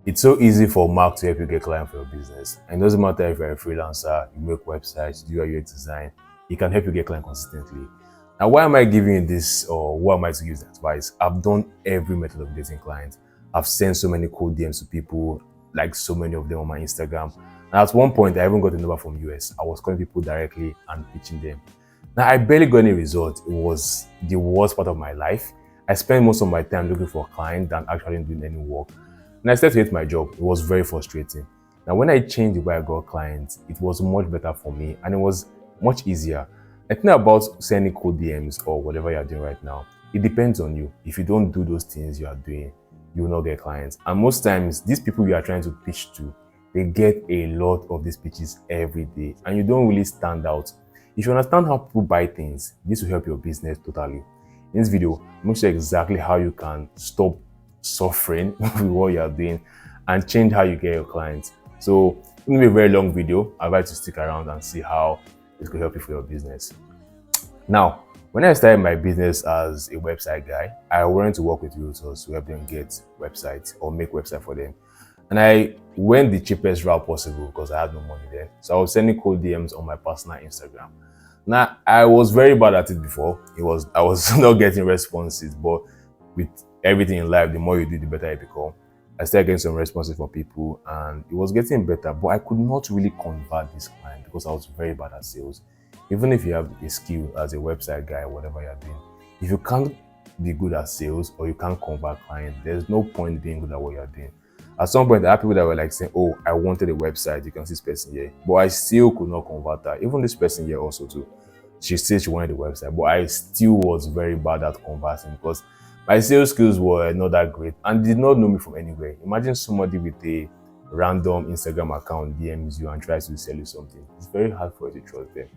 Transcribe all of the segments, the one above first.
It's so easy for Mark to help you get clients for your business. And it doesn't matter if you're a freelancer, you make websites, do your UX design, he can help you get clients consistently. Now, why am I giving you this, or why am I to use advice? I've done every method of getting clients. I've sent so many cold DMs to people, like so many of them on my Instagram. And at one point, I even got a number from US. I was calling people directly and pitching them. Now, I barely got any result. It was the worst part of my life. I spent most of my time looking for a client than actually doing any work. And I started to hate my job. It was very frustrating. Now, when I changed the way I got clients, it was much better for me and it was much easier. I think about sending cold DMs or whatever you're doing right now. It depends on you. If you don't do those things you are doing, you will not get clients. And most times, these people you are trying to pitch to, they get a lot of these pitches every day and you don't really stand out. If you understand how people buy things, this will help your business totally. In this video, I'm going to show you exactly how you can stop suffering with what you are doing and change how you get your clients. So it's going to be a very long video. I'd like to stick around and see how it could help you for your business. Now, when I started my business as a website guy, I wanted to work with realtors to help them get websites or make website for them. And I went the cheapest route possible because I had no money then. So I was sending cold DMs on my personal Instagram. Now, I was very bad at it before. I was not getting responses, but with everything in life, the more you do, the better it become. I started getting some responses from people and it was getting better, but I could not really convert this client because I was very bad at sales. Even if you have a skill as a website guy, whatever you're doing, if you can't be good at sales or you can't convert clients, there's no point being good at what you're doing. At some point, I had people that were like saying, oh, I wanted a website, you can see this person here. But I still could not convert her. Even this person here also too. She said she wanted a website, but I still was very bad at converting because my sales skills were not that great and did not know me from anywhere. Imagine somebody with a random Instagram account DMs you and tries to sell you something. It's very hard for you to trust them.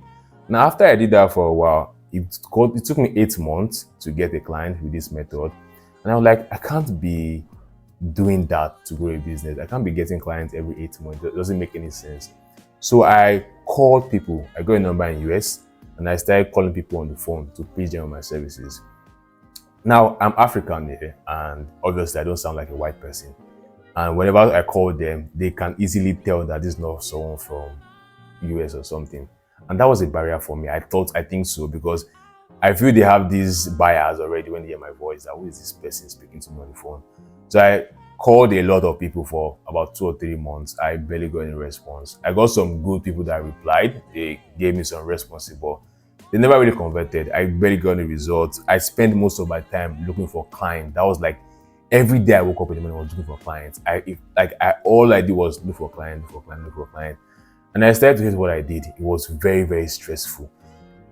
Now, after I did that for a while, it took me 8 months to get a client with this method. And I was like, I can't be doing that to grow a business. I can't be getting clients every 8 months. It doesn't make any sense. So I called people. I got a number in US and I started calling people on the phone to pitch them on my services. Now, I'm African here and obviously I don't sound like a white person. And whenever I call them, they can easily tell that this is not someone from US or something. And that was a barrier for me. I think so, because I feel they have these bias already when they hear my voice, that who is this person speaking to me on the phone? So I called a lot of people for about 2 or 3 months. I barely got any response. I got some good people that replied. They gave me some responses, but they never really converted. I barely got any results. I spent most of my time looking for clients. That was like every day I woke up in the morning, I was looking for clients. All I did was look for client, look for client, look for client. And I started to hate what I did. It was very, very stressful.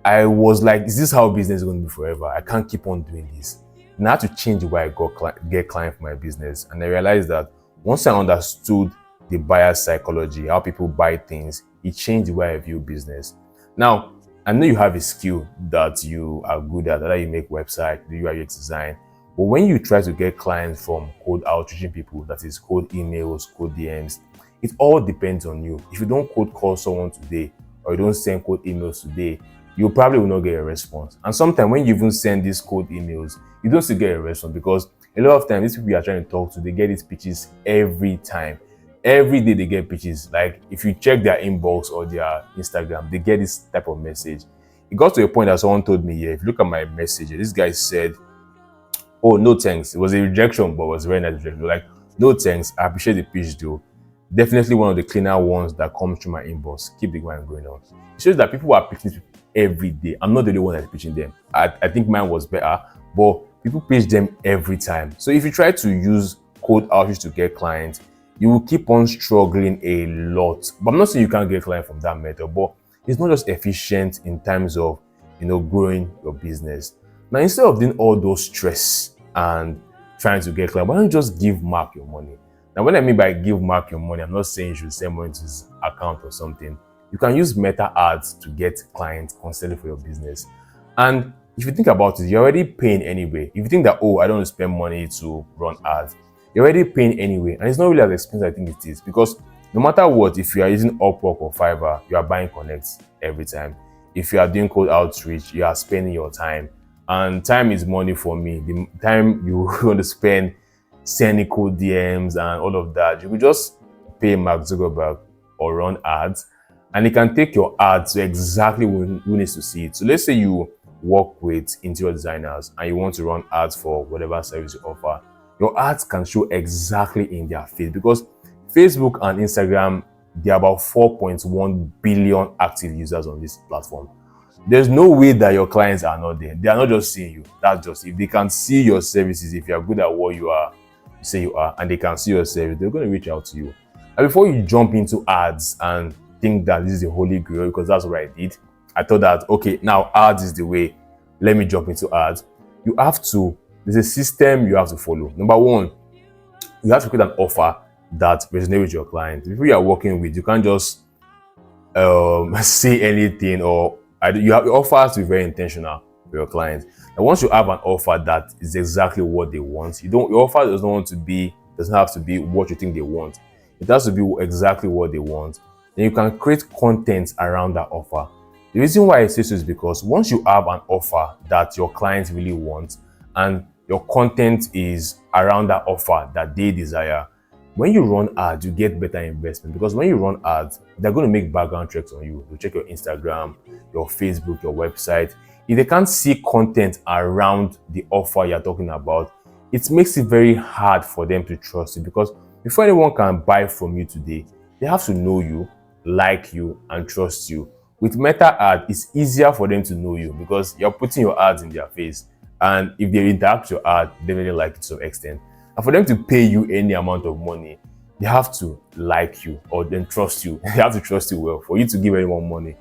I was like, is this how business is going to be forever? I can't keep on doing this. And I had to change the way I get clients for my business. And I realized that once I understood the buyer psychology, how people buy things, it changed the way I view business. Now, I know you have a skill that you are good at, that you make website, do UI UX design. But when you try to get clients from cold outreaching people, that is cold emails, cold DMs, it all depends on you. If you don't cold call someone today or you don't send cold emails today, you probably will not get a response. And sometimes when you even send these cold emails, you don't still get a response because a lot of times these people you are trying to talk to, they get these pitches every time. Every day they get pitches. Like if you check their inbox or their Instagram, they get this type of message. It got to a point that someone told me, yeah, if you look at my message, this guy said, oh, no thanks. It was a rejection, but it was a very nice rejection. Like, no thanks. I appreciate the pitch though. Definitely one of the cleaner ones that comes through my inbox. Keep the grind going on. It shows that people are pitching every day. I'm not the only one that's pitching them. I think mine was better, but people pitch them every time. So if you try to use cold outreach to get clients, you will keep on struggling a lot. But I'm not saying you can't get clients from that method, but it's not just efficient in terms of, growing your business. Now, instead of doing all those stress and trying to get clients, why don't you just give Mark your money? Now, when I mean by give Mark your money, I'm not saying you should send money to his account or something. You can use Meta ads to get clients constantly for your business. And if you think about it, you're already paying anyway. If you think that, oh, I don't want to spend money to run ads, you're already paying anyway. And it's not really as expensive as I think it is, because no matter what, if you are using Upwork or Fiverr, you are buying connects every time. If you are doing cold outreach, you are spending your time. And time is money for me. The time you want to spend cynical DMs and all of that. You could just pay Mark Zuckerberg or run ads, and he can take your ads to exactly who needs to see it. So let's say you work with interior designers and you want to run ads for whatever service you offer. Your ads can show exactly in their feed, because Facebook and Instagram, there are about 4.1 billion active users on this platform. There's no way that your clients are not there. They are not just seeing you. That's just, if they can see your services, if you are good at what you say you are, and they can see your service, they're going to reach out to you. And before you jump into ads and think that this is the holy grail, because that's what I did, I thought that, okay, now ads is the way, let me jump into ads. There's a system you have to follow. Number one, you have to create an offer that resonates with your client. If you are working with, you can't just say anything, or your offer has to be very intentional for your clients. And once you have an offer that is exactly what they want, your offer doesn't have to be what you think they want. It has to be exactly what they want. Then you can create content around that offer. The reason why I say so is because once you have an offer that your clients really want, and your content is around that offer that they desire, when you run ads, you get better investment, because when you run ads, they're going to make background checks on you. They'll check your Instagram, your Facebook, your website. If they can't see content around the offer you're talking about, it makes it very hard for them to trust you, because before anyone can buy from you today, they have to know you, like you, and trust you. With Meta ad, it's easier for them to know you because you're putting your ads in their face. And if they interact with your ad, they really like it to some extent. And for them to pay you any amount of money, they have to like you or then trust you. They have to trust you well. For you to give anyone money,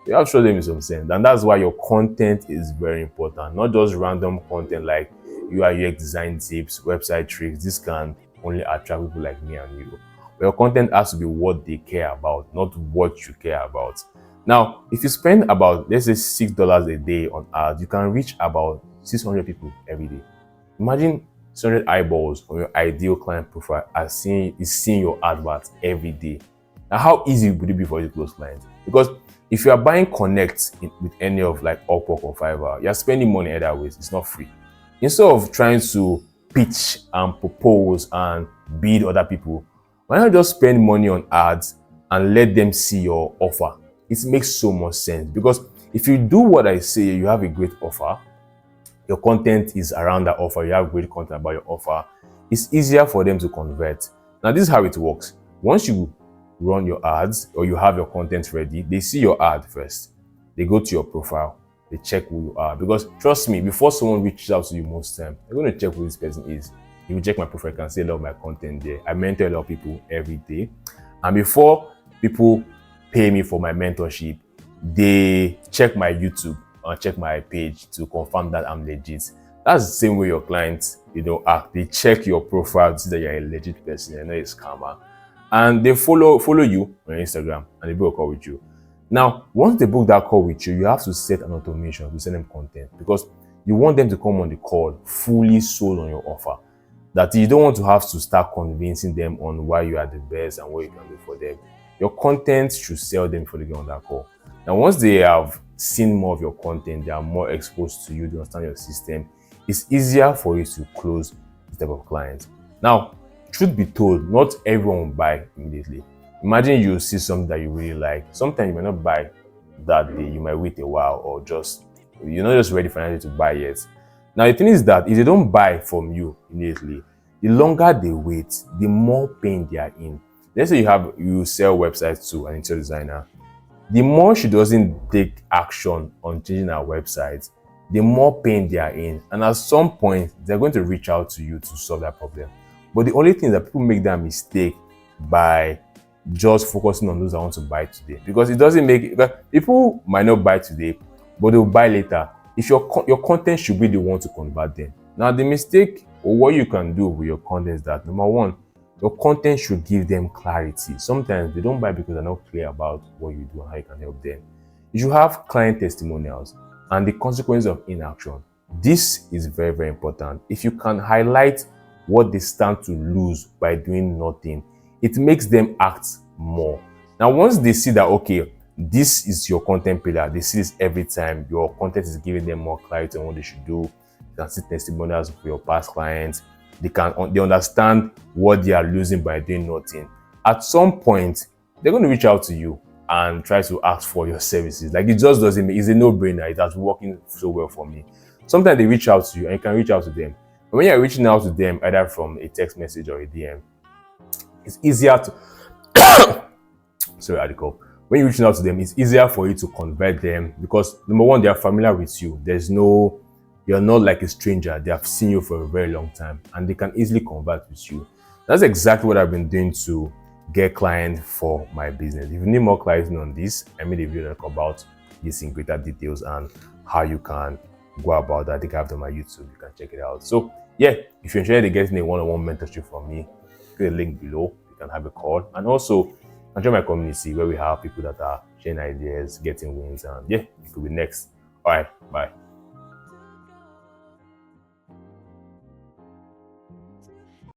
you have to show them in some sense. And that's why your content is very important. Not just random content like UI UX design tips, website tricks. This can only attract people like me and you. But your content has to be what they care about, not what you care about. Now, if you spend about, let's say, $6 a day on ads, you can reach about 600 people every day. Imagine 600 eyeballs on your ideal client profile is seeing your adverts every day. Now, how easy would it be for you to close clients? Because if you are buying Connect with any of like Upwork or Fiverr, you're spending money either ways. It's not free. Instead of trying to pitch and propose and bid other people, why not just spend money on ads and let them see your offer? It makes so much sense, because if you do what I say, you have a great offer, your content is around that offer, you have great content about your offer, it's easier for them to convert. Now, this is how it works. Once you run your ads or you have your content ready, they see your ad first. They go to your profile, they check who you are. Because trust me, before someone reaches out to you most time, they're going to check who this person is. If you check my profile, you can see a lot of my content there. I mentor a lot of people every day. And before people pay me for my mentorship, they check my YouTube and check my page to confirm that I'm legit. That's the same way your clients, act. They check your profile to see that you're a legit person, you're not a scammer. And they follow you on Instagram and they book a call with you. Now, once they book that call with you, you have to set an automation to send them content, because you want them to come on the call fully sold on your offer. That you don't want to have to start convincing them on why you are the best and what you can do for them. Your content should sell them before they get on that call. Now, once they have seen more of your content, they are more exposed to you, they understand your system, it's easier for you to close this type of clients. Now, truth be told, not everyone will buy immediately. Imagine you see something that you really like. Sometimes you might not buy that day, you might wait a while, or you're not just ready financially to buy yet. Now, the thing is that if they don't buy from you immediately, the longer they wait, the more pain they are in. Let's say you sell websites to an interior designer. The more she doesn't take action on changing her website, the more pain they are in. And at some point, they're going to reach out to you to solve that problem. But the only thing is that people make that mistake by just focusing on those that want to buy today. Because it doesn't make it, people might not buy today, but they'll buy later. If your content should be the one to convert them. Now, the mistake or what you can do with your content is that, number one, your content should give them clarity. Sometimes they don't buy because they're not clear about what you do and how you can help them. You should have client testimonials and the consequences of inaction. This is very, very important. If you can highlight what they stand to lose by doing nothing, it makes them act more. Now, once they see that, okay, this is your content pillar, they see this every time, your content is giving them more clarity on what they should do. You can see testimonials for your past clients. they understand what they are losing by doing nothing. At some point, they're going to reach out to you and try to ask for your services. Like, it just doesn't make, it's a no-brainer. It has been working so well for me. Sometimes they reach out to you and you can reach out to them. But when you're reaching out to them either from a text message or a DM, it's easier to sorry, Adiko. When you're reaching out to them, it's easier for you to convert them because number one, they are familiar with you. You're not like a stranger. They have seen you for a very long time and they can easily convert with you. That's exactly what I've been doing to get clients for my business. If you need more clarity on this, I made a video about this in greater details and how you can go about that. I think I have it on my YouTube. You can check it out. So yeah, if you're interested in getting a one-on-one mentorship from me, click the link below. You can have a call. And also, and join my community where we have people that are sharing ideas, getting wins, and yeah, it could be next. All right, bye.